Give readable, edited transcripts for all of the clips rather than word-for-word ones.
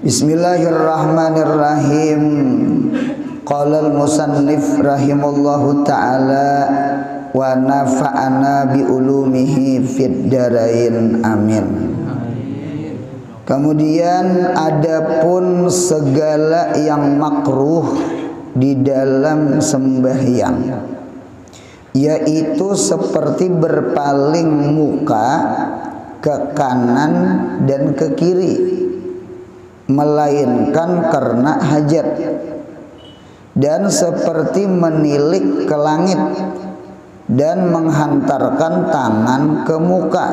Bismillahirrahmanirrahim. Qala al-musannif rahimallahu ta'ala wa nafa'ana bi ulumihi fid darain amin. Kemudian adapun segala yang makruh di dalam sembahyang, yaitu seperti berpaling muka ke kanan dan ke kiri, melainkan karena hajat, dan seperti menilik ke langit dan menghantarkan tangan ke muka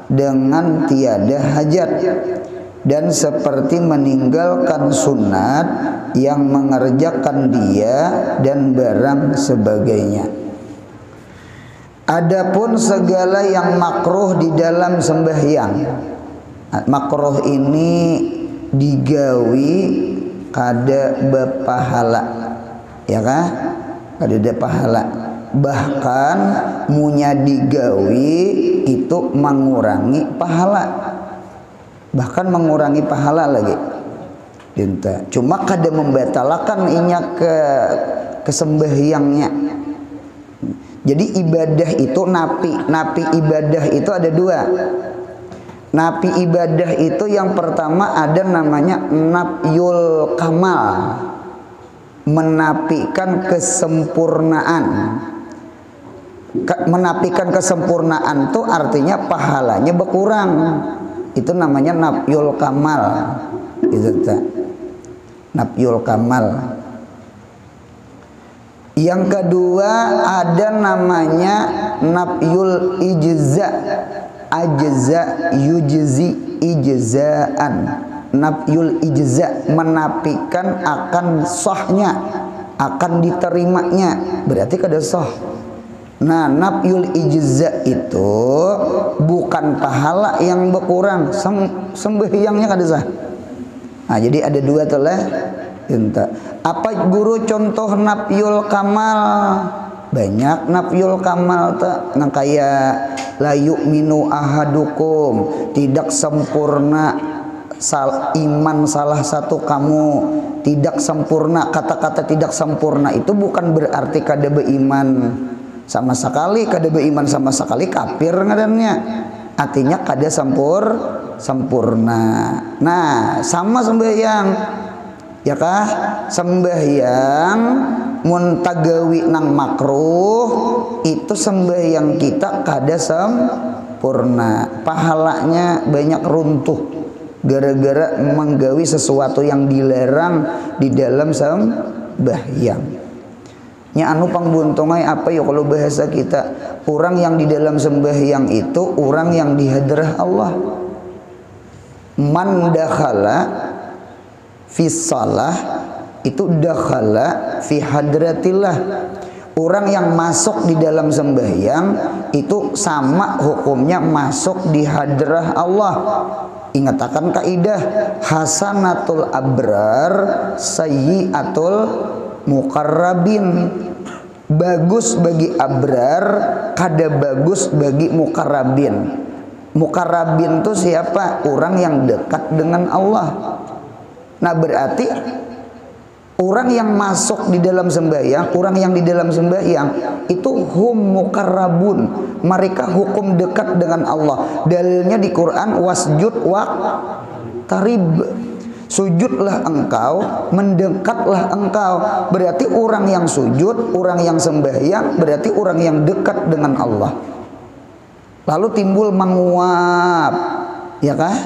dengan tiada hajat, dan seperti meninggalkan sunat yang mengerjakan dia dan barang sebagainya. Adapun segala yang makruh di dalam sembahyang, makruh ini digawi kada bepahala, ya kah? Kada pahala. Bahkan munya digawi itu mengurangi pahala, bahkan mengurangi pahala lagi. Dinta. Cuma kada membatalkan inya ke sembahyangnya. Jadi ibadah itu napi ibadah itu ada dua. Napi ibadah itu yang pertama ada namanya nafyul kamal, menapikan kesempurnaan. Menapikan kesempurnaan itu artinya pahalanya berkurang. Itu namanya nafyul kamal. Itu nafyul kamal. Yang kedua ada namanya nafyul ijza. Ajza yujzi ijzaan. Nafyul ijza, menafikan akan sahnya, akan diterimanya, berarti kada sah. Nah, nafyul ijza itu bukan pahala yang berkurang, sembahyangnya kada sah. Nah, jadi ada dua tuh lah. Apa guru contoh nafyul kamal? Banyak nafyul kamal tuh, nang kayak la yu'minu ahadukum, tidak sempurna iman salah satu kamu, tidak sempurna. Kata-kata tidak sempurna itu bukan berarti kada beriman sama sekali, kada beriman sama sekali kafir ngarannya. Artinya kada sempurna. Nah, sama sembahyang, ya kah? Sembahyang muntagawi nang makruh itu sembahyang kita kada sempurna, pahalanya banyak runtuh gara-gara menggawi sesuatu yang dilarang di dalam sembahyang. Nya anu pangbuntungai apa ya kalau bahasa kita, orang yang di dalam sembahyang itu orang yang di hadrah Allah. Man dakhala fi shalah itu dakhala fi hadratillah. Orang yang masuk di dalam sembahyang itu sama hukumnya masuk di hadrah Allah. Ingatakan kaidah hasanatul abrar sayyiatul muqarrabin. Bagus bagi abrar, kada bagus bagi muqarrabin. Muqarrabin itu siapa? Orang yang dekat dengan Allah. Nah, berarti orang yang masuk di dalam sembahyang, orang yang di dalam sembahyang itu hum muqarrabun, mereka hukum dekat dengan Allah. Dalilnya di Quran wasjud wa tarib. Sujudlah engkau, mendekatlah engkau. Berarti orang yang sujud, orang yang sembahyang, berarti orang yang dekat dengan Allah. Lalu timbul menguap, ya kah?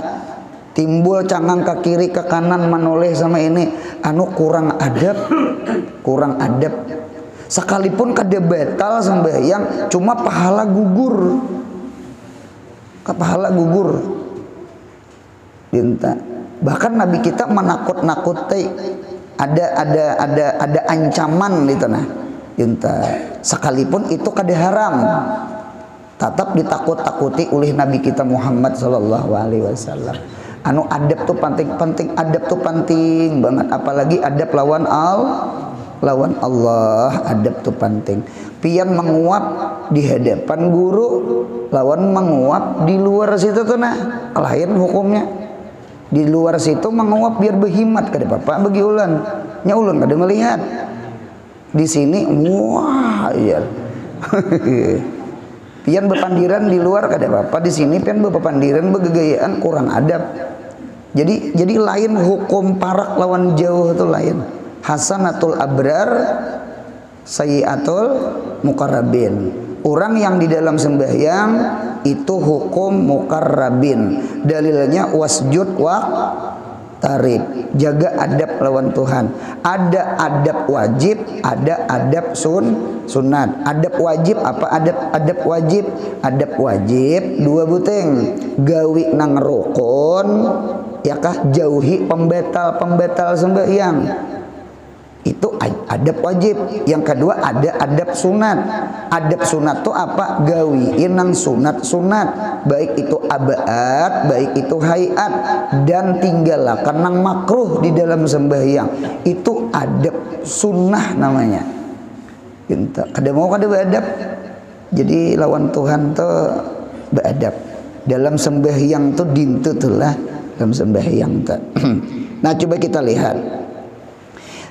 Timbul cangang ke kiri ke kanan menoleh sama ini, anu kurang adab, kurang adab. Sekalipun kada batal sembahyang, cuma pahala gugur, pahala gugur. Dinta. Bahkan Nabi kita menakut-nakuti, ada ancaman di tanah. Dinta. Sekalipun itu kada haram, tetap ditakut-takuti oleh Nabi kita Muhammad sallallahu alaihi wasallam. Anu adab tuh penting, adab tuh penting banget, apalagi adab lawan Allah, adab tuh penting. Pian menguap di hadapan guru, lawan menguap di luar situ tuh nah, lain hukumnya. Di luar situ menguap biar berhimat kada bapak bagi ulan. Nya ulun kada melihat. Di sini wah iya. Pian bepandiran di luar kada apa, di sini pian bepandiran begegayaan kurang adab. Jadi lain hukum parak lawan jauh itu lain. Hasanatul abrar sayyiatul muqarrabin. Orang yang di dalam sembahyang itu hukum muqarrabin. Dalilnya wasjud wa tarib. Jaga adab lawan Tuhan. Ada adab wajib, ada adab sunat. Adab wajib apa? Adab wajib. Adab wajib dua buteng. Gawi nang rukun, ya kah, jauhi pembatal sembahyang. Itu adab wajib. Yang kedua ada adab sunat. Adab sunat itu apa? Gawiin nang sunat. Baik itu abaat, baik itu hayat, dan tinggalkan nang makruh di dalam sembahyang. Itu adab sunnah namanya. Kada mau kada beradab. Jadi lawan Tuhan tuh beradab. Dalam sembahyang tuh dintu tuh lah. Dalam sembahyang tuh. Nah coba kita lihat.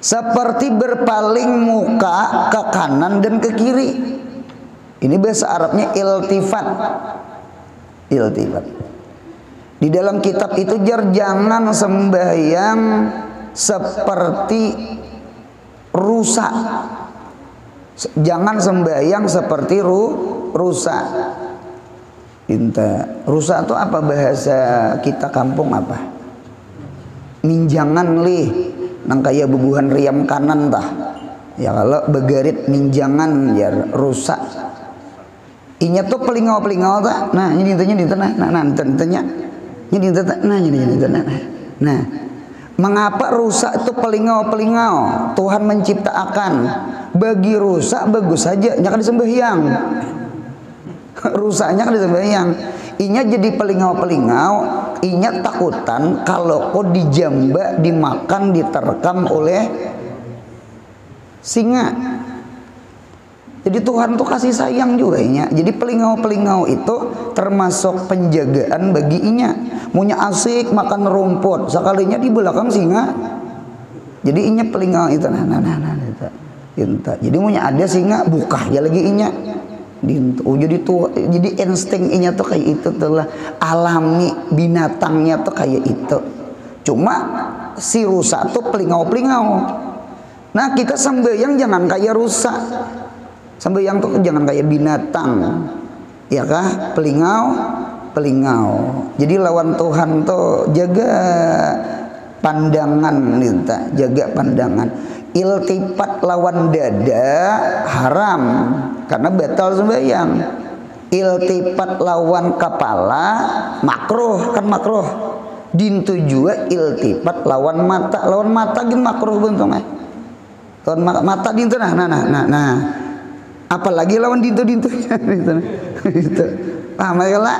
Seperti berpaling muka ke kanan dan ke kiri. Ini bahasa Arabnya iltifat. Iltifat. Di dalam kitab itu jangan sembahyang seperti rusak. Jangan sembahyang seperti rusak. Rusak itu apa bahasa kita kampung apa? Minjangan lih. Nang kaya bubuhan riam kanan tah. Ya kalau begarit minjangan ya rusak. Inya tuh pelingau tah. Nah, ini tanya. Nah, mengapa rusak itu pelingau? Tuhan menciptakan. Bagi rusak bagus saja, nya kan disembahyang. Rusaknya kan disembahyang. Inya jadi pelingau, inya takutan kalau kok dijamba, dimakan, diterkam oleh singa. Jadi Tuhan tuh kasih sayang juga inya. Jadi pelingau itu termasuk penjagaan bagi inya. Munya asik makan rumput, sekalinya di belakang singa. Jadi inya pelingau itu. Jadi munya ada singa, buka ya lagi inya. Jadi instingnya tuh kayak itu tuh lah, alami binatangnya tuh kayak itu. Cuma si rusak tuh pelingau. Nah kita sembahyang jangan kayak rusak. Sembahyang tuh jangan kayak binatang, ya kah? Pelingau. Jadi lawan Tuhan tuh jaga pandangan, jaga pandangan. Iltifat lawan dada haram karena batal sembahyang. Iltifat lawan kepala makruh, kan makruh. Dintu juga iltifat lawan mata gin makruh bentuk lawan mata dintu nah. Apalagi lawan dintu gitu. Paham ya lah?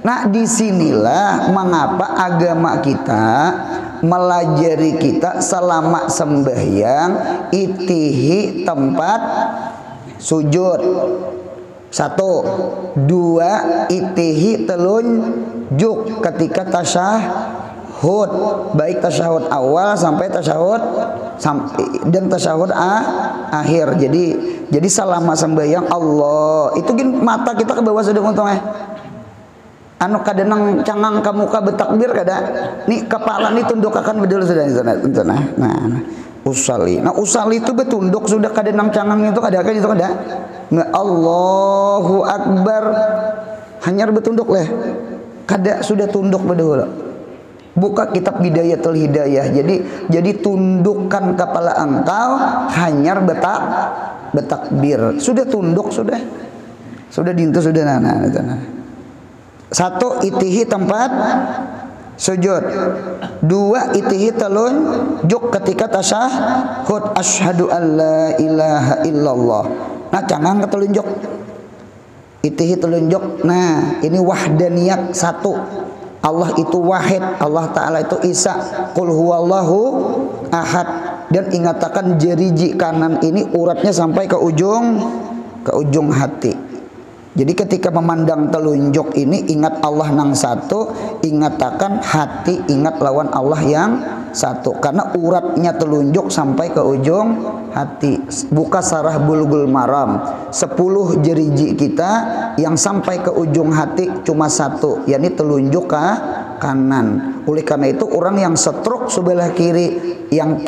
Nah disinilah mengapa agama kita melajari kita selama sembahyang itihi tempat sujud. 1, 2 itihi telunjuk ketika tasyahud, baik tasyahud awal sampai tasyahud dan tasyahud akhir. Jadi selama sembahyang Allah itu gin mata kita ke bawah sudah untungnya. Anu kadenang cangang ka muka betakbir kada. Nih kepala nih tunduk akan bedul sudah. Nah, usali. Nah, usali itu betunduk sudah kadenang cangang itu kada itu kada. Nggak Allahu Akbar. Hanyar betunduk leh. Kada sudah tunduk bedul. Buka kitab Bidayatul Hidayah. Jadi tundukkan kepala engkau hanyar betakbir. Sudah tunduk sudah. Sudah dintu sudah nah. 1 itihi tempat sujud. 2 itihi telunjuk ketika tasyahud asyhadu alla ilaha illallah. Nah cangang ke telunjuk. Itihi telunjuk. Nah ini wahdaniyat 1. Allah itu wahid, Allah Ta'ala itu Isa. Qul huwallahu ahad. Dan ingatakan jari kanan ini uratnya sampai ke ujung hati. Jadi ketika memandang telunjuk ini ingat Allah nang satu, ingatakan hati ingat lawan Allah yang satu. Karena uratnya telunjuk sampai ke ujung hati. Buka sarah Bulughul Maram, 10 jeriji kita yang sampai ke ujung hati cuma satu, yakni telunjuk ke kanan. Oleh karena itu orang yang stroke sebelah kiri, yang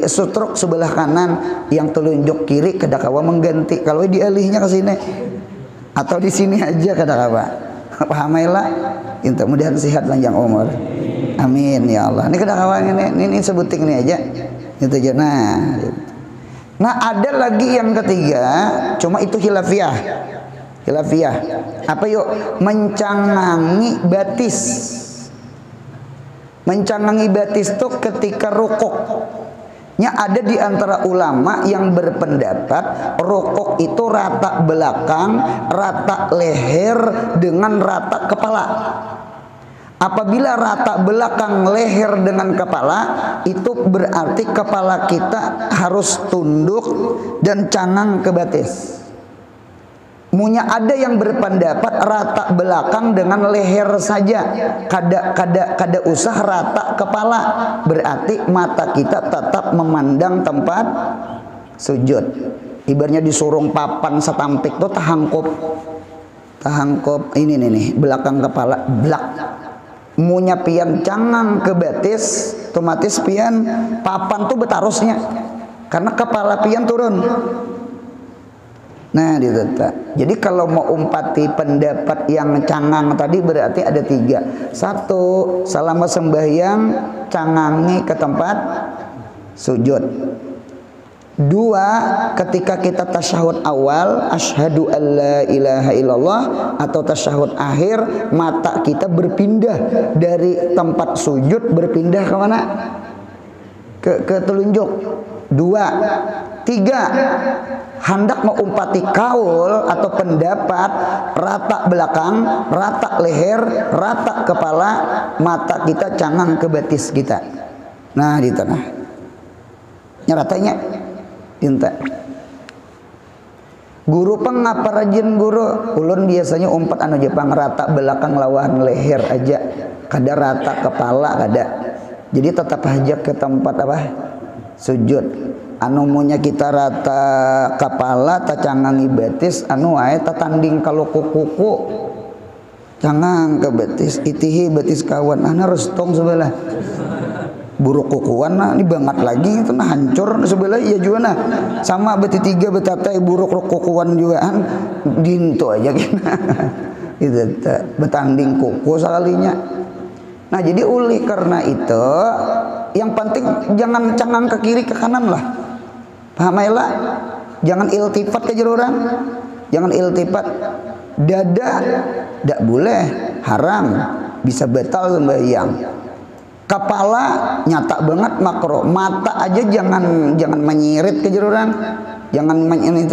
stroke sebelah kanan, yang telunjuk kiri kedakawa mengganti. Kalau dialihnya ke sini atau di sini aja kadang-kadang pahamailah inta mudahan sehat panjang umur, amin ya Allah. Ini kadang-kadang ini sebuting ini aja itu aja. Nah ada lagi yang ketiga, cuma itu hilafiyah apa yuk, mencangangi batis. Mencangangi batis itu ketika rukuk. Ada di antara ulama yang berpendapat rukuk itu rata belakang, rata leher dengan rata kepala. Apabila rata belakang leher dengan kepala, itu berarti kepala kita harus tunduk dan cangang ke batis. Ada yang berpendapat rata belakang dengan leher saja, kada usah rata kepala, berarti mata kita tetap memandang tempat sujud. Ibaratnya disurung papan setampik tuh tahangkop ini nih belakang kepala belak. Munya pian cangang ke batis, otomatis pian papan tuh betarusnya karena kepala pian turun. Nah ditata. Jadi kalau mau umpati pendapat yang cangang tadi berarti ada 3. 1, selama sembahyang cangangi ke tempat sujud. 2, ketika kita tasyahud awal asyhadu alla ilaha illallah atau tasyahud akhir, mata kita berpindah dari tempat sujud berpindah ke mana? Ke telunjuk. 2. 3, hendak mengumpati kaul atau pendapat rata belakang, rata leher, rata kepala, mata kita cangang ke batis kita. Nah di tengah nyaratanya inta. Guru pengapa rajin guru? Ulun biasanya umpat anu Jepang rata belakang lawan leher aja, kada rata kepala kada. Jadi tetap aja ke tempat apa? Sujud. Anu munya kita rata kepala tacangangi batis, anu ae tatanding kalau kuku cangang ke batis, itihi batis kawan, ana restong sebelah buruk kukuan nah ini banget lagi itu nah hancur sebelah iya juga nah sama beti 3 betatai buruk kukuan juga kan dinto aja kena itu betanding kuku sekalinya. Nah jadi uli karena itu yang penting jangan cangang ke kiri ke kanan lah, pahamailah, jangan iltifat ke jeruran, jangan iltifat. Dada tidak boleh, haram, bisa batal sembahyang. Kepala nyata banget makro, mata aja jangan menyirit ke jeruran, jangan menyirit.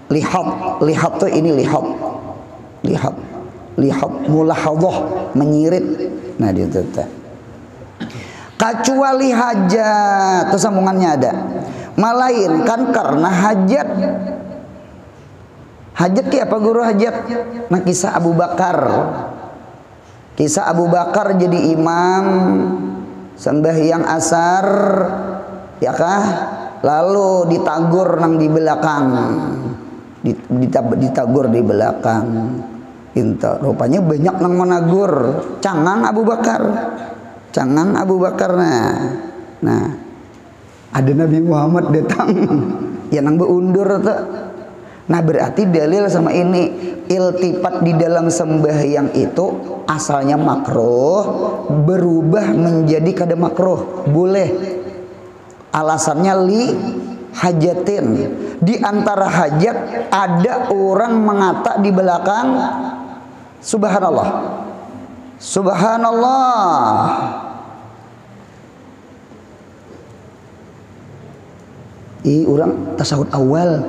Lihat tuh ini lihat mulahadhah, menyirit. Nah dia tetap. Kecuali hajat, itu sambungannya ada. Melainkan karena hajat. Hajat kayak apa guru hajat? Nah kisah Abu Bakar. Kisah Abu Bakar jadi imam sembahyang asar, ya kah? Lalu ditagur nang di belakang, ditagur di belakang. Inta, rupanya banyak nang menagur, cangang Abu Bakar. Cangang Abu Bakar nah ada Nabi Muhammad datang yang nang beundur tuh. Nah berarti dalil sama ini iltifat di dalam sembahyang itu asalnya makruh berubah menjadi kada makruh, boleh. Alasannya li hajatin, di antara hajat ada orang mengata di belakang subhanallah orang tasawuf awal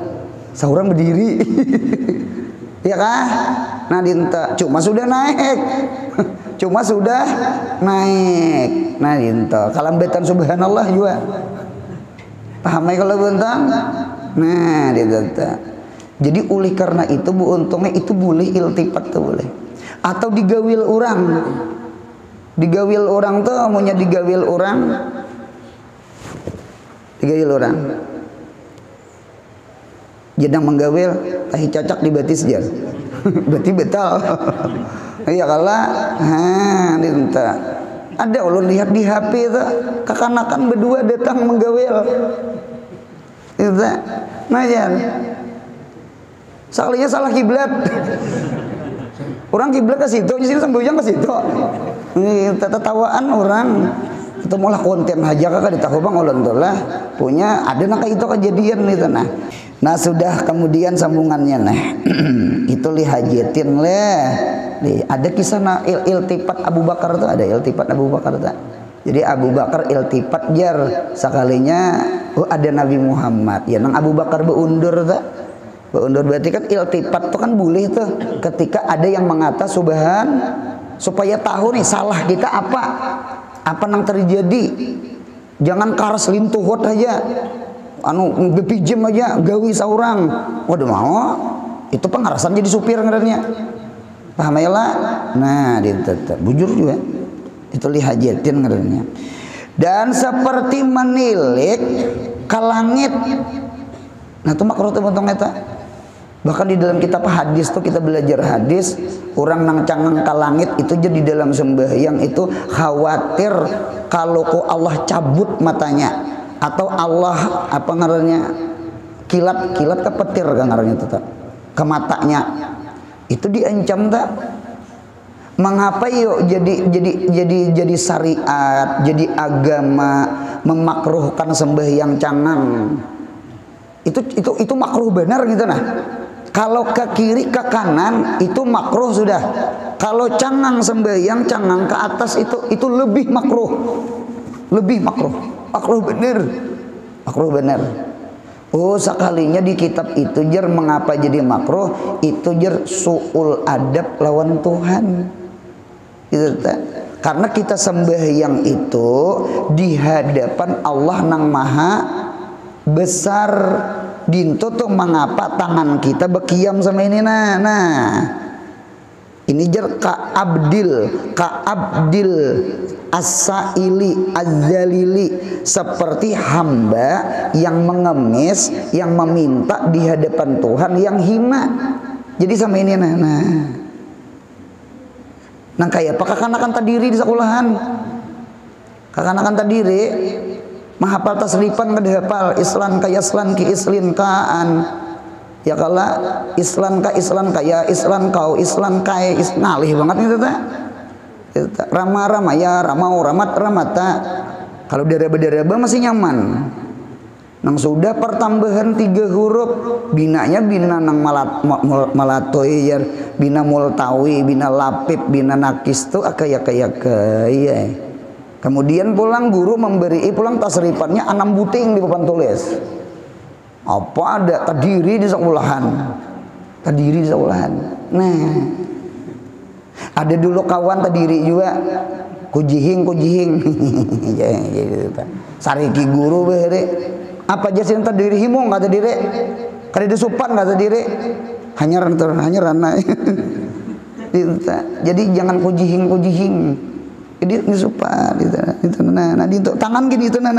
seorang berdiri ya kah? Nah dinta cuma sudah naik nah dinta kalambetan subhanallah juga pahamai kalau bentang. Nah dinta Jadi oleh karena itu bu, untungnya itu boleh iltifat tuh boleh. Atau digawil orang. Digawil orang tuh maunya digawil orang. Digawil orang. Jedang menggawil, tahi cocok di batis jar. Berarti betal. Iya kalah. Dinta. Ada ulun lihat di HP tuh kekanakan berdua datang menggawil. Itu najan. Sekalinya salah kiblat. Orang kiblat ke situ, di sini sembujang ke situ. Tertawaan orang. Itu malah konten aja kakak ditahu bang ulun tuh lah punya ada naka itu kejadian itu nah. Nah sudah kemudian sambungannya nah. Itu lihajetin leh. Ada kisah nah iltifat Abu Bakar tuh ada iltifat Abu Bakar tuh. Jadi Abu Bakar iltifat jar sekalinya ada Nabi Muhammad ya nang Abu Bakar beundur tuh. Beundur berarti kan iltifat tuh kan boleh tuh ketika ada yang mengata subhan supaya tahu nih salah kita apa nang terjadi. Jangan karas lintuhot aja anu bepijem aja gawi saurang waduh mau itu pengarasan jadi supir ngeranya paham ya lah. Nah ditetap bujur juga itu lihajatin ngeranya. Dan seperti menilik ke langit nah itu makruh tuh bentuk eta. Bahkan di dalam kitab hadis tuh kita belajar hadis orang nang cangang ke langit itu jadi dalam sembahyang itu khawatir kalau kok Allah cabut matanya atau Allah apa ngarannya kilat ke petir kan ngarannya itu ke matanya itu diancam tak. Mengapa yuk jadi syariat jadi agama memakruhkan sembahyang cangang itu makruh benar gitu nah. Kalau ke kiri ke kanan itu makruh sudah. Kalau cangang sembahyang cangang ke atas itu lebih makruh. Lebih makruh. Makruh bener. Makruh bener. Oh sekalinya di kitab itu jar mengapa jadi makruh? Itu jar su'ul adab lawan Tuhan. Gitu tak? Karena kita sembahyang itu di hadapan Allah nang maha besar. Dinto tuh mengapa tangan kita berkiam sama ini nah ini jar ka abdil as-sa'ili az-zalili seperti hamba yang mengemis yang meminta di hadapan Tuhan yang hina jadi sama ini nah kayak apa kakanakan tadiri di sekolahan kakanakan tadiri mahapal tasrifan kada hafal islan ka yaslan ki islin kaan ya kala islan ka ya islan kau islan kae ngalih banget itu teh rama ya ramau ramat ramata kalau deraba masih nyaman nang sudah pertambahan 3 huruf binanya bina nang malatoi ya bina multawi bina lapip bina nakis tu akaya iya. Kemudian pulang guru memberi pulang tasrifannya 6 buting di papan tulis. Apa ada tadiri di sekolahan. Tadiri di sekolahan. Nah. Ada dulu kawan tadiri juga. Kujihing. Sariki guru behere. Apa aja sih tadiri himung kata diri. Kada disupan kata diri. Hanya rana. Jadi jangan kujihing. Jadi disupan itu nah di tangan gini itu nah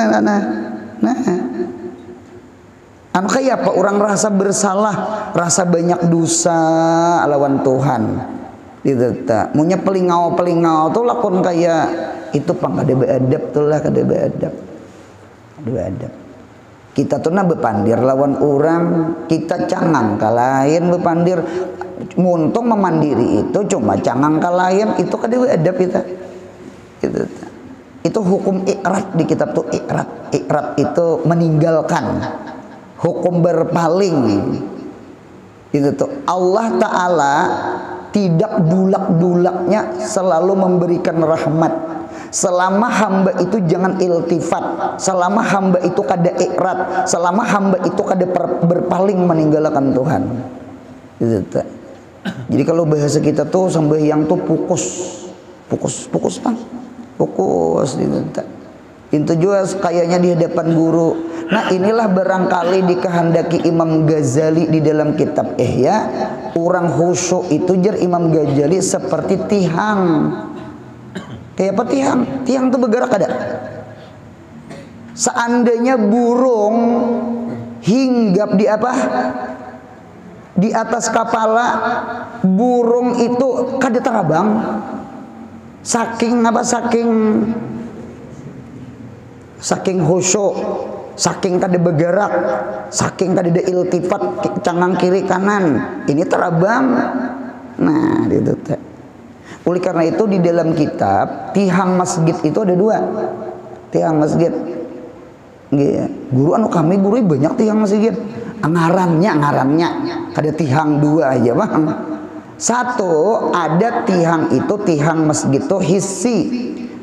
anu kayak apa orang rasa bersalah rasa banyak dosa lawan Tuhan gitu tak munya pelingau tuh lakon kayak itu pang kada beadab tuh lah kada beadab kita tuh nah bepandir lawan orang kita cangang ka lain bepandir muntung memandiri itu cuma cangang ka lain itu kada beadab kita itu hukum ikrat di kitab tuh ikrat itu meninggalkan hukum berpaling itu tuh Allah Ta'ala tidak bulak-bulaknya selalu memberikan rahmat selama hamba itu jangan iltifat selama hamba itu kada ikrat selama hamba itu kada berpaling meninggalkan Tuhan itu tuh. Jadi kalau bahasa kita tuh sembahyang tuh fokus bang fokus gitu. Itu juga kayaknya di hadapan guru. Nah inilah barangkali dikehendaki Imam Ghazali di dalam kitab Ihya. Orang khusyuk itu jar Imam Ghazali seperti tihang. Kayak apa tihang? Tihang itu bergerak ada. Seandainya burung hinggap di apa? Di atas kepala burung itu kada terbang. Saking apa? Saking khusyuk, saking kada bergerak, saking kada ada iltifat cangang kiri kanan, ini terbang. Nah itu teh. Oleh karena itu di dalam kitab tihang masjid itu ada dua. Tihang masjid. Nggih, guru anu kami guru banyak tihang masjid. Ngarannya kada tihang dua aja bang. Satu ada tihang itu tihang masjid itu hissi.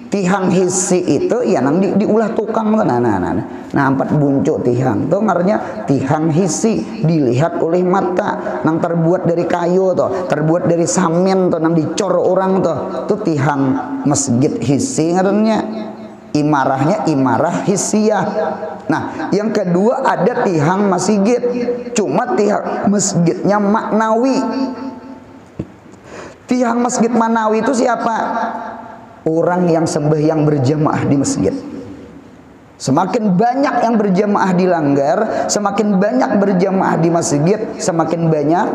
Tihang hissi itu ya nang diulah tukang nah 4 buncuk tihang tuh ngarannya tihang hissi, dilihat oleh mata, nang terbuat dari kayu tuh, terbuat dari samen tuh, nang dicor orang tuh tihang masjid hissi ngarannya. Imarahnya imarah hissiyah. Nah yang kedua ada tihang masjid, cuma tihang masjidnya maknawi. Tihang masjid maknawi itu siapa? Orang yang sembahyang berjamaah di masjid. Semakin banyak yang berjamaah dilanggar, semakin banyak berjamaah di masjid, semakin banyak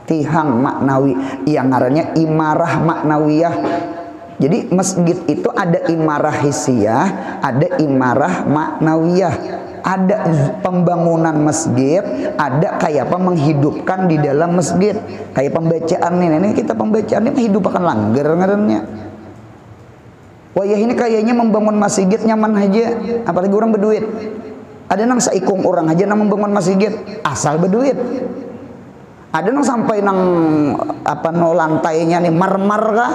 tihang maknawi yang ngarannya imarah maknawiyah. Jadi masjid itu ada imarah hissiyah, ada imarah maknawiyah. Ada pembangunan masjid, ada kayak apa menghidupkan di dalam masjid. Kayak pembacaan ini kita pembacaan ini menghidupkan langgar ngarannya. Wah ya ini kayaknya membangun masjid nyaman aja, apalagi orang berduit. Ada nang saikung orang aja nang membangun masjid asal berduit. Ada nang sampai nang apa no lantainya nih marmar kah?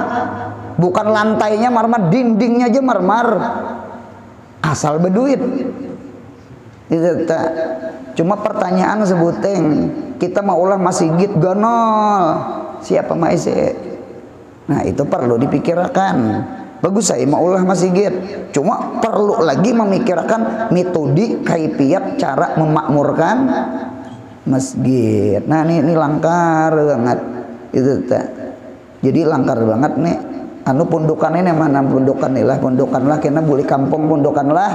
Bukan lantainya marmar, dindingnya aja marmar. Asal berduit. Itu tak. Cuma pertanyaan sebuteng, kita mau ulah masjid gonol. Siapa maise? Nah, itu perlu dipikirkan. Bagus saya mau ulah masjid, cuma perlu lagi memikirkan metode kaifiat cara memakmurkan masjid. Nah ini langkar banget itu tak. Jadi langkar banget nih. Anu pundukan ini mana pundukan lah kena boleh kampung pundukan lah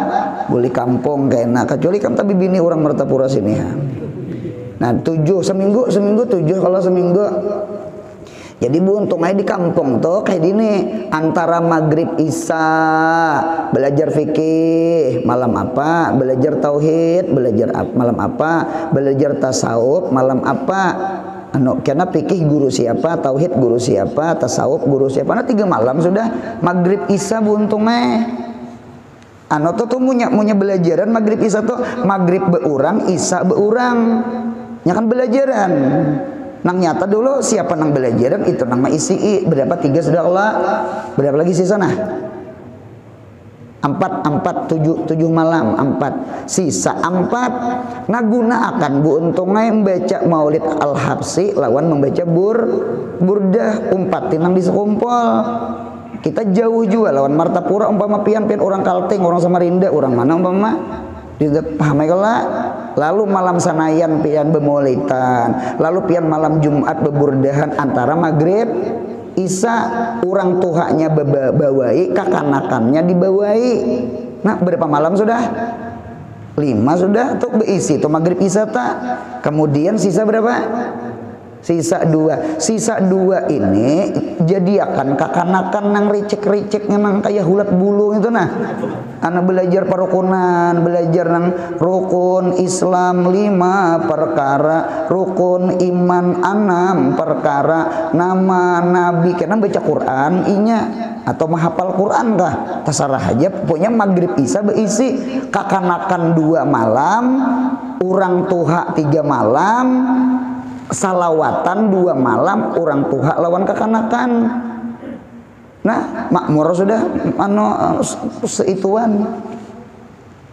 boleh kampung kena kecuali kan tapi bini orang Martapura sini ya. Nah 7 seminggu 7 kalau seminggu. Jadi buntung aja di kampung tuh kayak gini antara maghrib isya belajar fikih malam apa, belajar tauhid belajar malam apa, belajar tasawuf malam apa. Anu karena fikih guru siapa, tauhid guru siapa, tasawuf guru siapa. Nah 3 malam sudah maghrib isya buntungnya. Anu tuh punya belajaran maghrib isya tuh maghrib beurang isya beurang. Ya kan belajaran. Nang nyata dulu siapa nang belajaran itu nang isi berapa 3 sudah Allah berapa lagi sisa nah 4 7 malam 4 sisa 4 nagunakan bu untungnya membaca maulid al-habsi lawan membaca burdah umpatin nang disekumpul kita jauh juga lawan Martapura umpama pian orang Kalteng orang Samarinda orang mana umpama paham ya lalu malam sanayan pian bemaulidan lalu pian malam Jumat beburdahan antara maghrib isya orang tuhanya bawai kakanakannya dibawai. Nah berapa malam sudah 5 sudah tuh beisi tuh maghrib isya tak kemudian sisa berapa sisa 2 ini jadi akan kakanakan nang ricek memang kayak hulat bulu itu nah anak belajar perukunan belajar nang rukun Islam 5 perkara rukun iman 6 perkara nama nabi karena baca Quran inya atau menghafal Quran kah terserah aja pokoknya maghrib isya beisi kakanakan 2 malam orang tuha 3 malam salawatan 2 malam orang tuha lawan kekanakan. Nah makmur sudah seituan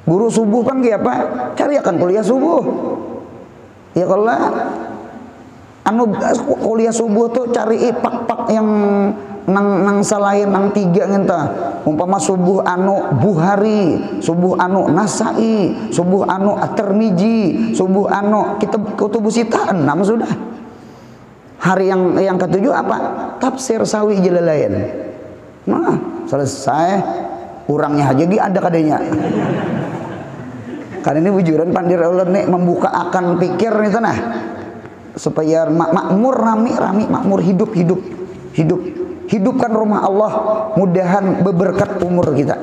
guru subuh kan kayak apa cari akan kuliah subuh ya kalau anu kuliah subuh tuh cari pak yang nang salain nang tiga ngenta umpama subuh anu Bukhari, subuh anu Nasai, subuh anu At-Tirmidzi, subuh anu kitab kutubus sita 6 sudah. Hari yang ketujuh apa? Tafsir Sawi Jalalain. Nah, selesai. Urangnya aja ada kadenya. Karena ini bujuran pandir ulun nih membuka akan pikir nih tanah supaya makmur rami makmur hidupkan rumah Allah, mudahan beberkat umur kita.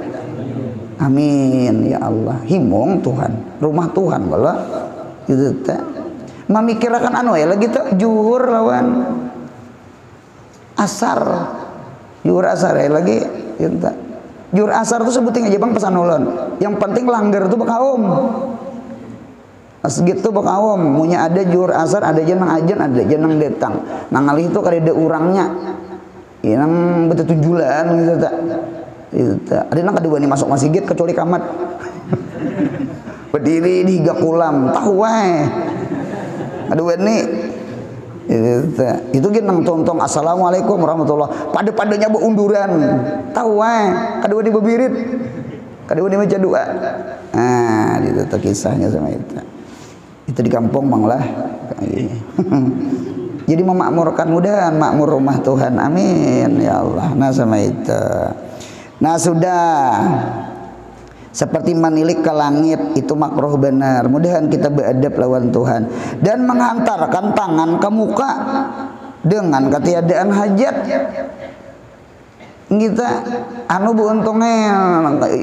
Amin ya Allah. Himung Tuhan, rumah Tuhan bala gitu teh. Memikirkan anu ya lagi teh juhur lawan asar. Juhur asar ya lagi gitu. Juhur asar tuh sebutin aja bang pesan ulun. Yang penting langgar tuh bakaum. Segitu bakaum, munya ada juhur asar, ada jenang ajan, ada jenang detang. Nang alih itu kada ada urangnya. Ya nang betul tujuan gitu tak. Itu tak. Ada nang kedua nih masuk masjid kecuali kamat. Berdiri di higa kulam, tahu wae. Kedua nih itu gini nang tontong assalamualaikum warahmatullah pada-padanya beunduran tahu wae kedua di bebirit kedua di meja dua. Nah itu kisahnya sama itu di kampung bang lah. Jadi memakmurkan, mudahan makmur rumah Tuhan, amin ya Allah. Nah sama itu, nah sudah seperti menilik ke langit itu makruh benar, mudahan kita beradab lawan Tuhan dan menghantarkan tangan ke muka dengan ketiadaan hajat. Kita anu beruntungnya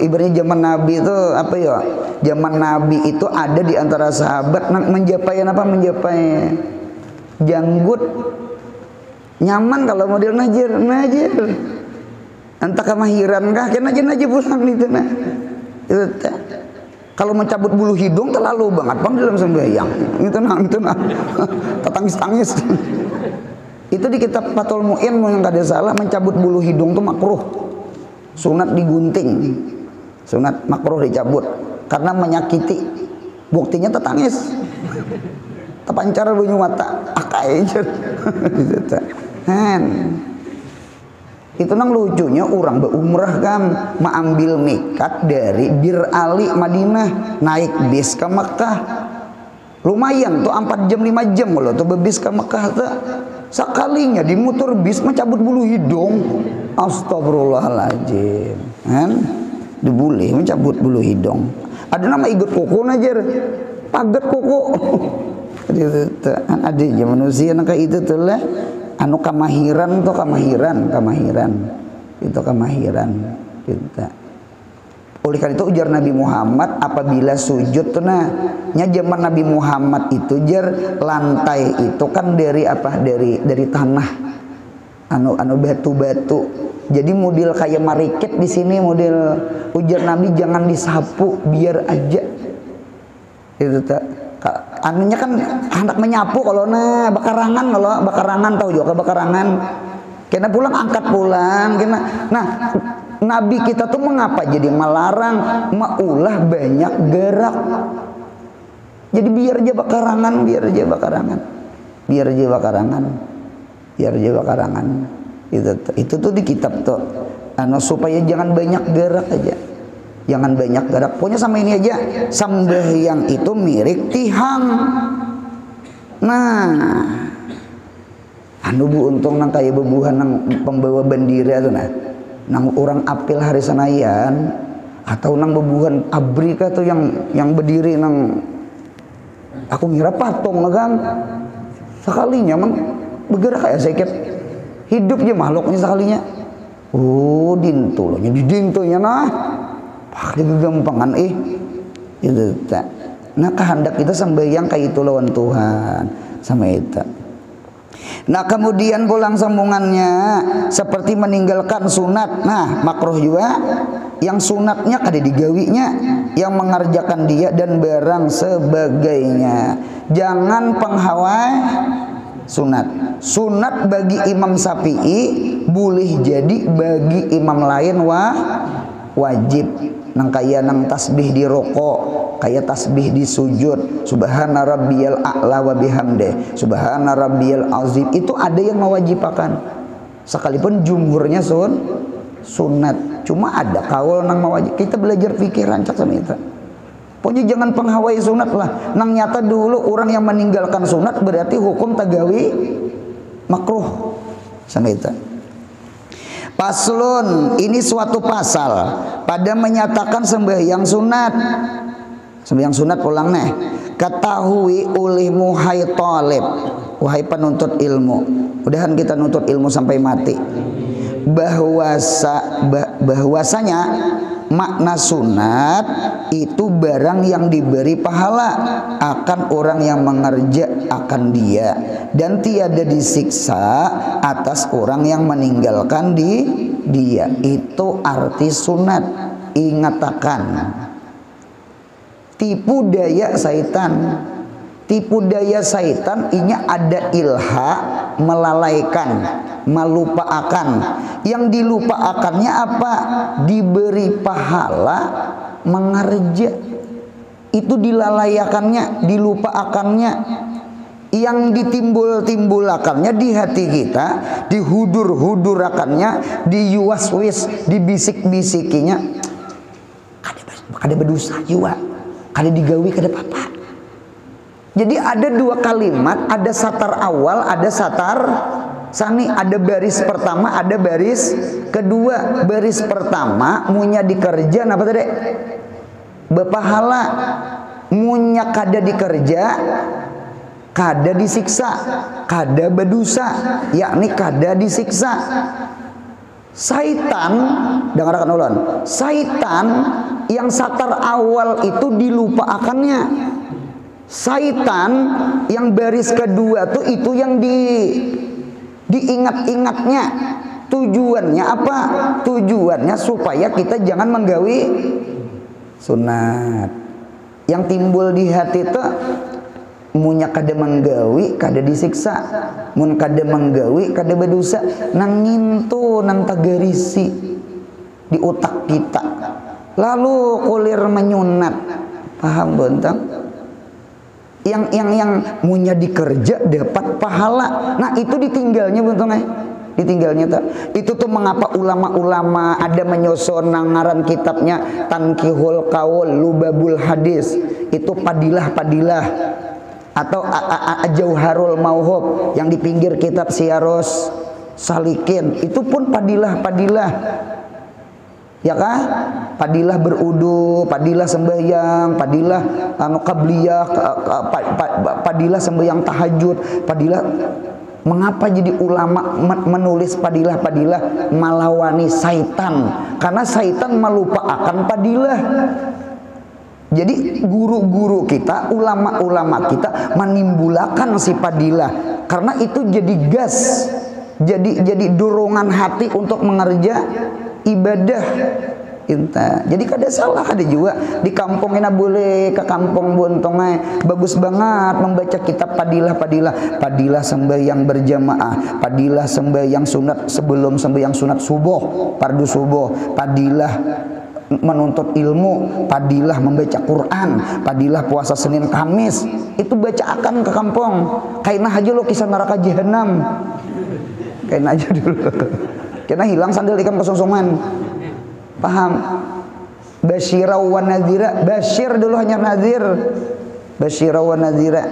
ibaratnya zaman Nabi itu apa ya, zaman Nabi itu ada di antara sahabat menjapai apa, menjapai janggut nyaman kalau model najir entah kemahiran kah kena aja pulang itu nah itu kalau mencabut bulu hidung terlalu banget bang dalam sembahyang itu nah tetangis itu di kitab Fathul Mu'in yang kada salah mencabut bulu hidung itu makruh, sunat digunting, sunat makruh dicabut karena menyakiti, buktinya tetangis tepancar bunyi mata akai itu nang lucunya orang berumrah kan mengambil mikat dari Bir Ali Madinah naik bis ke Mekah lumayan tuh 4 jam 5 jam loh tuh bebis ke Mekah tuh sekalinya dimuter bis mencabut bulu hidung, astagfirullahaladzim kan dibully mencabut bulu hidung. Ada nama igut kuku najar paget kuku ada aja manusia nang kayak itu tuh lah anu kamahiran itu kamahiran kita. Oleh karena itu ujar Nabi Muhammad apabila sujud tuh nah nya zaman Nabi Muhammad itu jar lantai itu kan dari apa, dari tanah anu batu-batu. Jadi model kayak mariket di sini model ujar Nabi jangan disapu biar aja itu tak anunya kan hendak menyapu kalau nah bakarangan tahu juga bakarangan kena pulang angkat pulang kena. Nah Nabi kita tuh mengapa jadi melarang maulah banyak gerak, jadi biar aja bakarangan itu tuh di kitab tuh supaya jangan banyak gerak aja, jangan banyak gerak. Pokoknya sama ini aja, sembahyang itu mirip tihang. Nah anu bu untung nang kayak bebuhan nang pembawa bendera tuh nah nang orang apil hari Senayan atau nang bebuhan Abrika tuh yang berdiri nang aku ngira patung kan sekalinya man bergerak kayak sedikit hidupnya makhluknya sekalinya dintu loh jadi dintunya nah pakai gampangan itu tak. Nah kehendak kita sembahyang kayak itu lawan Tuhan sama itu. Nah kemudian pulang sambungannya seperti meninggalkan sunat. Nah makruh juga yang sunatnya kada digawinya, yang mengerjakan dia dan barang sebagainya. Jangan penghawai sunat. Sunat bagi Imam Syafi'i boleh jadi bagi imam lain wajib. Nang kaya nang tasbih di rokok, kaya tasbih di sujud, subhana rabbiyal a'la wa bihamdih, subhana rabbiyal azim, itu ada yang mewajibkan. sekalipun jumhurnya sunat. Cuma ada kaul nang mawajib. Kita belajar fikih rancak sama itu. Pokoknya jangan penghawai sunat lah. Nang nyata dulu orang yang meninggalkan sunat berarti hukum tagawi makruh sama itu. Paslun, ini suatu pasal pada menyatakan sembahyang sunat. Sembahyang sunat pulang nih. Ketahui ulihmu hai talib, wahai penuntut ilmu. Mudahan kita nuntut ilmu sampai mati. Bahwasanya makna sunat itu barang yang diberi pahala akan orang yang mengerja akan dia, dan tiada disiksa atas orang yang meninggalkan dia. Itu arti sunat. Ingatakan, tipu daya syaitan. Tipu daya syaitan inya ada ilha, melalaikan, melupakan. Yang dilupaakannya apa? Diberi pahala mengerja. Itu dilalayakannya, dilupaakannya. Yang ditimbul-timbulakannya di hati kita, dihudur-hudurakannya, diyuwas-wis, dibisik-bisikinya. Kada berdosa juga, kada digawi, kada apa-apa. Jadi ada dua kalimat, ada satar awal, ada satar sani, ada baris pertama, ada baris kedua. Baris pertama munya dikerja apa tadi? Bepahala. Munya kada dikerja, kada disiksa, kada berdosa, yakni kada disiksa. Syaitan, dengarkan ulun, syaitan yang satar awal itu dilupaakannya. Syaitan yang baris kedua tuh itu yang diingat-ingatnya. Tujuannya apa? Tujuannya supaya kita jangan menggawi sunat. Yang timbul di hati itu munya kada menggawi, kada disiksa. Mun kada menggawi, kada berdosa. Nang ngintu, nang tagarisi di otak kita. Lalu kulir menyunat. Paham bontang? Yang munya dikerja dapat pahala. Nah itu ditinggalnya betul ditinggalnya tuh. Itu tuh mengapa ulama-ulama ada menyusun ngaran kitabnya Tankihul Qaul Lubabul Hadis. Itu padilah-padilah atau Jauharul Mauhub yang di pinggir kitab Siyarus Salikin. Itu pun padilah-padilah. Ya kan? Padilah berudu, padilah sembahyang, padilah qabliyah, padilah sembahyang tahajud, padilah. Mengapa jadi ulama menulis padilah-padilah? Malawani syaitan. Karena syaitan melupakan padilah. Jadi guru-guru kita, ulama-ulama kita menimbulkan si padilah. Karena itu jadi gas, jadi dorongan hati untuk mengerja ibadah. Jadi kada salah, kada juga di kampung ina boleh ke kampung Bontongnya bagus banget membaca kitab padilah sembahyang berjamaah, padilah sembahyang sunat sebelum sembahyang sunat subuh, fardu subuh, padilah menuntut ilmu, padilah membaca Quran, padilah puasa Senin Kamis. Itu bacaakan ke kampung. Kaina aja lo kisah neraka jahanam. Kaina aja dulu. Karena hilang sandal ikan kesongsoman. Paham? Basyira wa nadhira. Basyir dulu hanya nadhir. Basyira wa nadhira.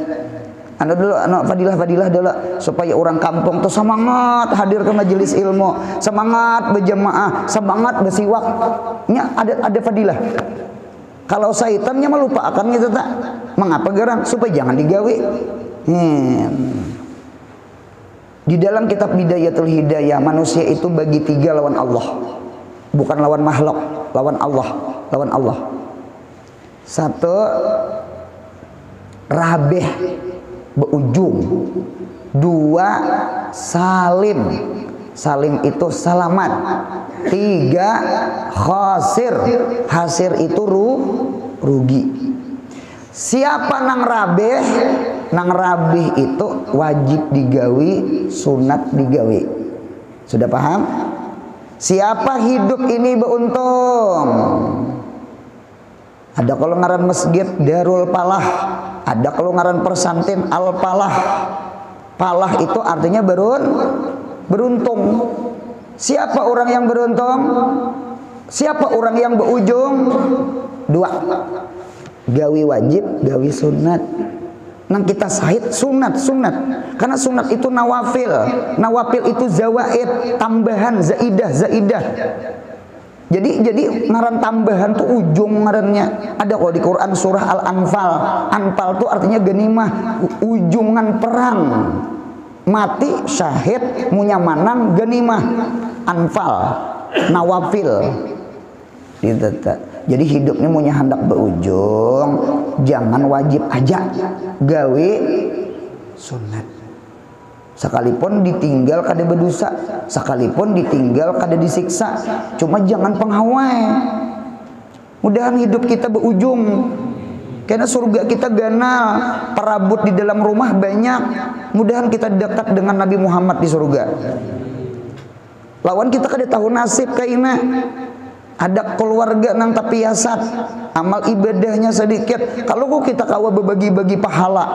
Anda dulu fadilah dulu supaya orang kampung tuh semangat hadir ke majelis ilmu, semangat berjamaah, semangat bersiwak. Nya ada fadilah. Kalau syaitannya melupakan gitu tak. Mengapa gerang? Supaya jangan digawe. Di dalam kitab Bidayatul Hidayah, manusia itu bagi tiga lawan Allah. Bukan lawan makhluk, lawan Allah. Satu, rabih berujung. Dua, salim. Salim itu selamat. Tiga, khasir. Khasir itu rugi. Siapa nang rabih? Nang rabih itu wajib digawi, sunat digawi. Sudah paham? Siapa hidup ini beruntung? Ada kalau ngaran masjid Darul Palah, ada kalau ngaran persantin Al Palah. Palah itu artinya beruntung. Siapa orang yang beruntung? Siapa orang yang berujung? Dua. Gawi wajib, gawi sunat. Nang kita sahid sunat. Karena sunat itu nawafil. Nawafil itu zawaid, tambahan, zaidah. Jadi ngaran tambahan tuh ujung ngarannya. Ada kalau di Quran surah Al-Anfal. Anfal tuh artinya ganimah, ujungan perang. Mati syahid, munya manang ganimah. Anfal, nawafil. Jadi hidupnya munya hendak berujung, jangan wajib aja, gawe sunat. Sekalipun ditinggal kada berdosa, sekalipun ditinggal kada disiksa, cuma jangan penghawai. Mudahan hidup kita berujung, karena surga kita ganal, perabot di dalam rumah banyak. Mudahan kita dekat dengan Nabi Muhammad di surga. Lawan kita kada tahu nasib kaina. Ada keluarga nang tapi yasat, amal ibadahnya sedikit. Kalau kita kawa berbagi-bagi pahala,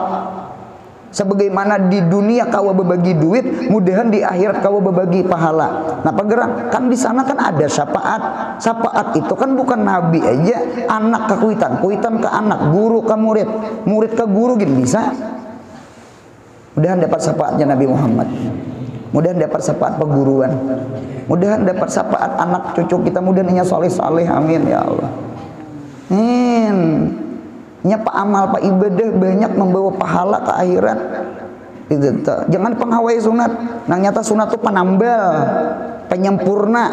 sebagaimana di dunia kawa berbagi duit, mudahan di akhirat kawa berbagi pahala. Nah pegerang kan di sana kan ada syafaat. Syafaat itu kan bukan nabi aja, anak ke kuitan, kuitan ke anak, guru ke murid, murid ke guru gitu bisa. Mudahan dapat syafaatnya Nabi Muhammad. Mudahan dapat syafaat perguruan. Mudahan dapat syafaat anak cucu kita, mudahan nya soleh-soleh, amin ya Allah. Nya pak amal, pak ibadah banyak membawa pahala ke akhirat. Jangan penghawai sunat. Nang nyata sunat itu penambal, penyempurna.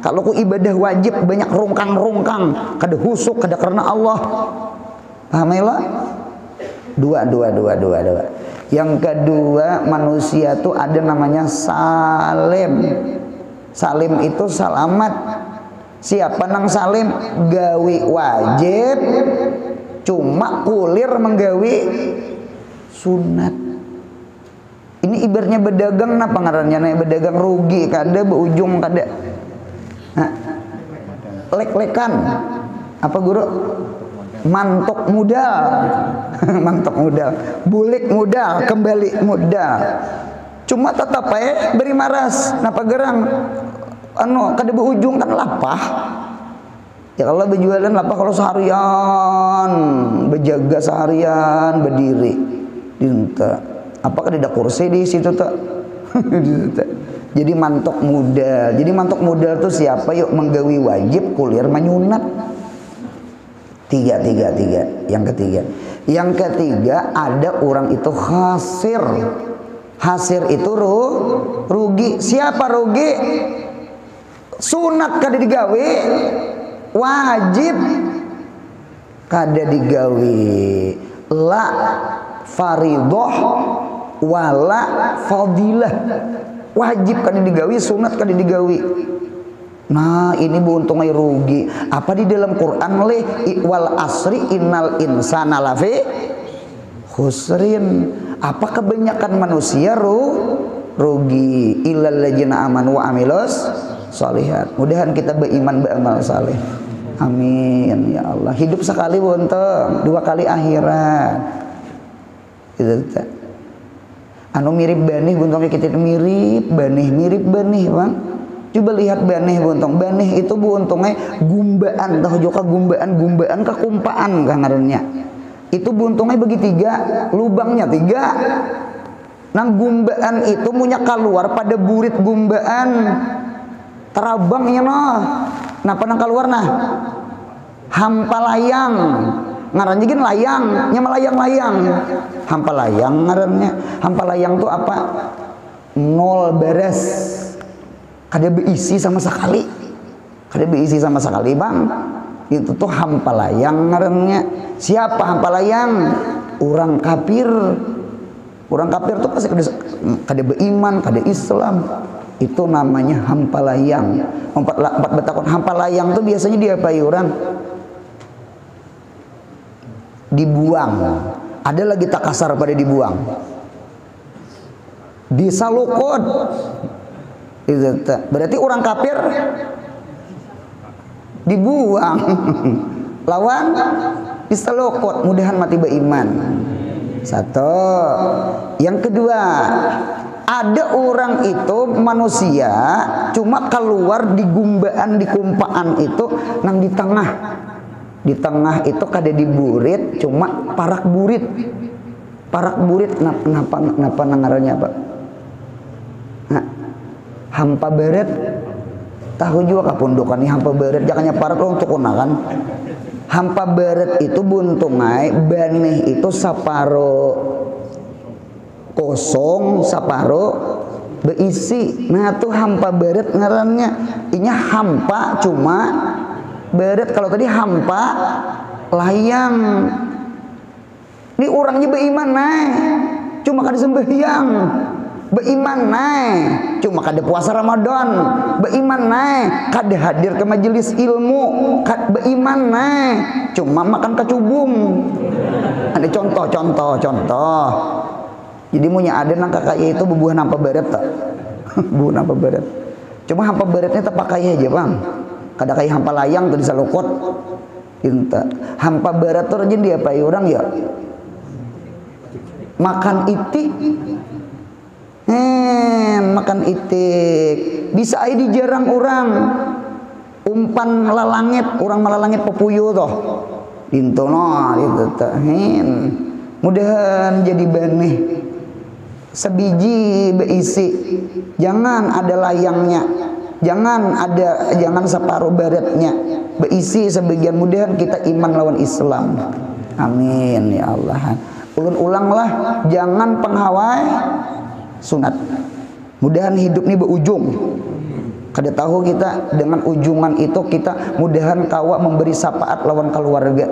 Kalau ku ibadah wajib banyak rungkang-rungkang, kada husuk, kada karena Allah. Paham ya? Dua. Yang kedua, manusia tuh ada namanya salim. Salim itu selamat. Siapa nang salim? Gawi wajib, cuma kulir menggawi sunat. Ini ibaratnya berdagang, napa ngarannya nih berdagang rugi, kada berujung kada. Nah, lek-lekan. Apa guru? Mantok modal. Mantok modal. Bulik modal, kembali modal. Cuma tetap beri maras. Napa gerang? Kada berujung kan lapah. Ya kalau berjualan lapah kalau seharian, berjaga seharian, berdiri. Dinta. Apakah tidak kursi di situ tak? Jadi mantok modal. Jadi mantok modal tuh siapa yuk menggawi wajib kuliah menyunat. Tiga. Yang ketiga ada orang itu khasir. Khasir itu rugi. Siapa rugi? Sunat kada digawe, wajib kada digawe. La faridoh wala fadilah. Wajib kada digawe, sunat kada digawe. Nah ini beruntungnya rugi. Apa di dalam Quran wal asri innal insana lafi khusrin. Apa kebanyakan manusia rugi illal ladzina amanu wa amilus sholihat. Mudahan kita beriman beramal saleh. Amin ya Allah. Hidup sekali buntung, dua kali akhirat. Gitu. Anu mirip banih buntungnya kita mirip banih bang. Coba lihat banih buntung. Banih itu buntungnya gumbaan, tahu juga gumbaan kekumpaan kan ngarannya. Itu buntungnya bagi tiga, lubangnya tiga. Nang gumbaan itu punya keluar pada burit gumbaan. Terabangnya napa nang keluar nah? Hampalayang. Ngarannya gin layang, nya melayang-layang. Hampalayang ngarannya. Hampalayang tuh apa? Nol beres. Kada berisi sama sekali. Bang. Itu tuh hampalayang ngarannya. Siapa hampalayang? Orang kafir. Orang kafir tuh pasti kada beriman, kada Islam. Itu namanya hampalayang. Empat betakon hampalayang tuh biasanya diapai orang? Dibuang. Ada lagi tak kasar pada dibuang. Disalukot. Berarti orang kafir dibuang. Lawan disalukot. Mudahan mati beriman. Satu. Yang kedua, Ada orang itu manusia cuma keluar di gumbaan, di kumpaan itu nang di tengah. Di tengah itu kada diburit, cuma parak burit. Parak burit kenapa nangaranya Pak? Nah, hampa beret. Tahu juga kapundukan nih hampa beret, jangannya parak lo untuk kunakan. Hampa beret itu buntungai, baneh itu saparo kosong, saparo beisi. Nah tuh hampa beret ngarannya. Inya hampa cuma beret. Kalau tadi hampa layang. Ini orangnya beiman naik, cuma kada sembahyang. Beiman naik, cuma kada puasa Ramadan. Beiman naik, kada hadir ke majelis ilmu. Beiman naik, cuma makan kecubung. Ada contoh. Jadi punya ada nang kakaknya itu bebuah hampa baret tak? Bebuah hampa baret. Cuma hampa baretnya tak pakai aja bang. Kada kayak hampa layang tuh di salokot. Inta. Hampa baret tuh rajin diapai orang ya? Makan itik. Makan itik. Bisa aja dijarang orang. Umpan lalangit, orang malalangit pepuyo toh. Intono itu tak. Mudahan jadi baneh. Sebiji beisi, jangan ada layangnya, jangan separuh baretnya, beisi sebagian. Mudahan kita iman lawan Islam, amin ya Allah. Ulun ulanglah, jangan penghawai sunat. Mudahan hidup ini berujung. Kada tahu kita dengan ujungan itu kita mudahan kawa memberi syafaat lawan keluarga.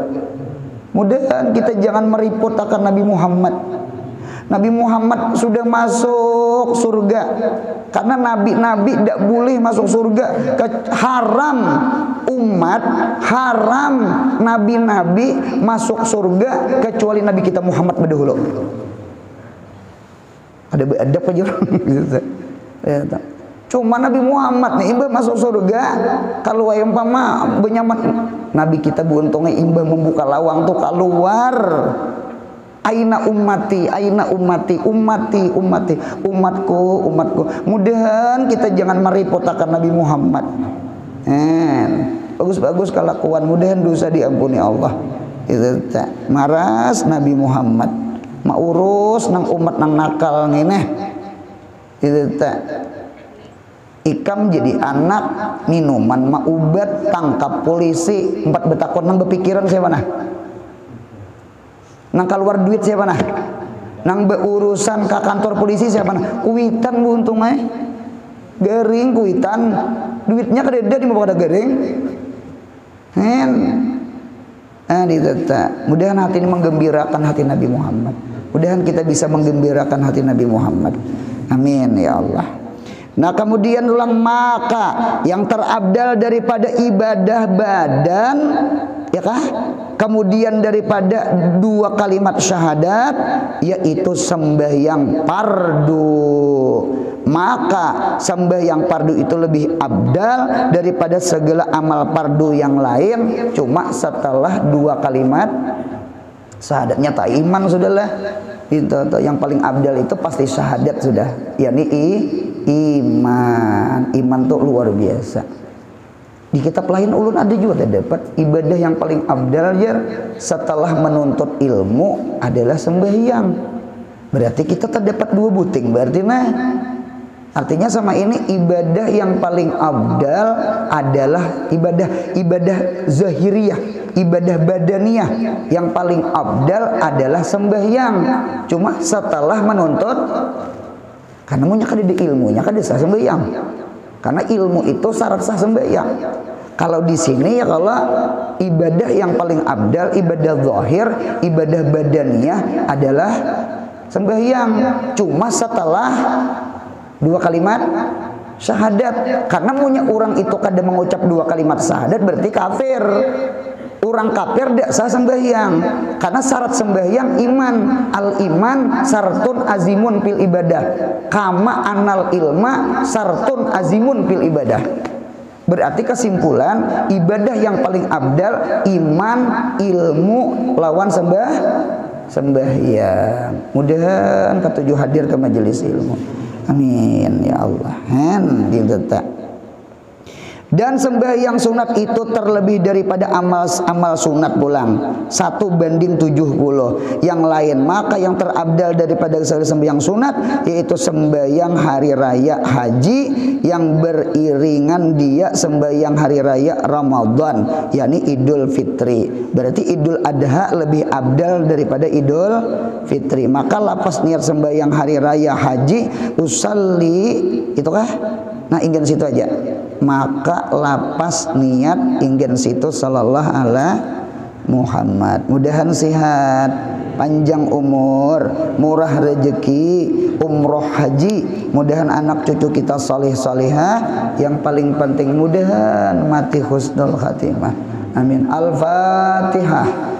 Mudahan kita jangan meriput akan Nabi Muhammad. Nabi Muhammad sudah masuk surga. Karena nabi-nabi tidak boleh masuk surga. Haram umat, haram nabi-nabi masuk surga kecuali Nabi kita Muhammad berdahulu. Ada apa aja cuma Nabi Muhammad nih imbah masuk surga. Kalau yang pama benyaman Nabi kita buntungnya imbah membuka lawang tuh keluar. Aina ummati, umatku. Mudahan kita jangan meripot akan Nabi Muhammad. Bagus kelakuan, mudahan dosa diampuni Allah. Itu tak maras Nabi Muhammad. Maurus nang umat nang nakal ngineh. Itu tak. Ikam jadi anak minuman maubat tangkap polisi 4 betakon nang berpikiran siapa nah? Nang keluar duit siapa nah? Nang berurusan ke kantor polisi siapa nah? Kuitan buntungnya garing kuitan duitnya kededa di mau kada garing mudahan hati ini menggembirakan hati Nabi Muhammad. Mudahan kita bisa menggembirakan hati Nabi Muhammad, amin ya Allah. Nah kemudian ulang maka yang terabdal daripada ibadah badan ya kah? Kemudian daripada 2 kalimat syahadat yaitu sembahyang fardu. Maka sembahyang fardu itu lebih abdal daripada segala amal fardu yang lain. Cuma setelah 2 kalimat syahadatnya tak iman sudahlah. Itu yang paling abdal itu pasti syahadat sudah. Yani iman tuh luar biasa. Di kitab lain ulun ada juga dapat ibadah yang paling abdal ya setelah menuntut ilmu adalah sembahyang. Berarti kita terdapat 2 buting. Berarti artinya sama ini ibadah yang paling abdal adalah ibadah zahiriyah, ibadah badaniyah. Yang paling abdal adalah sembahyang. Cuma setelah menuntut, karena punya kada ilmunya kada sah sembahyang. Karena ilmu itu syarat sah sembahyang. Kalau di sini ya kalau ibadah yang paling abdal, ibadah zahir, ibadah badaniyah adalah sembahyang. Cuma setelah 2 kalimat syahadat. Karena punya orang itu kada mengucap 2 kalimat syahadat berarti kafir. Orang kafir tidak sah sembahyang. Karena syarat sembahyang iman. Al iman syartun azimun fil ibadah. Kama anal ilma syartun azimun fil ibadah. Berarti kesimpulan ibadah yang paling abdal iman, ilmu lawan sembahyang. Mudahan ketujuh hadir ke majelis ilmu. Amin ya Allah. Dan sembahyang sunat itu terlebih daripada amal sunat pulang 1:70 yang lain. Maka yang terabdal daripada sembahyang sunat yaitu sembahyang hari raya haji yang beriringan dia sembahyang hari raya Ramadan, yakni Idul Fitri. Berarti Idul Adha lebih abdal daripada Idul Fitri. Maka lapas niat sembahyang hari raya haji usalli itu kah? Nah, ingin situ aja. Maka lapas niat ingin situ sallallahu alaihi Muhammad. Mudahan sehat, panjang umur, murah rezeki, umroh haji. Mudahan anak cucu kita salih salihah. Yang paling penting mudahan mati husnul khatimah. Amin. Al-Fatihah.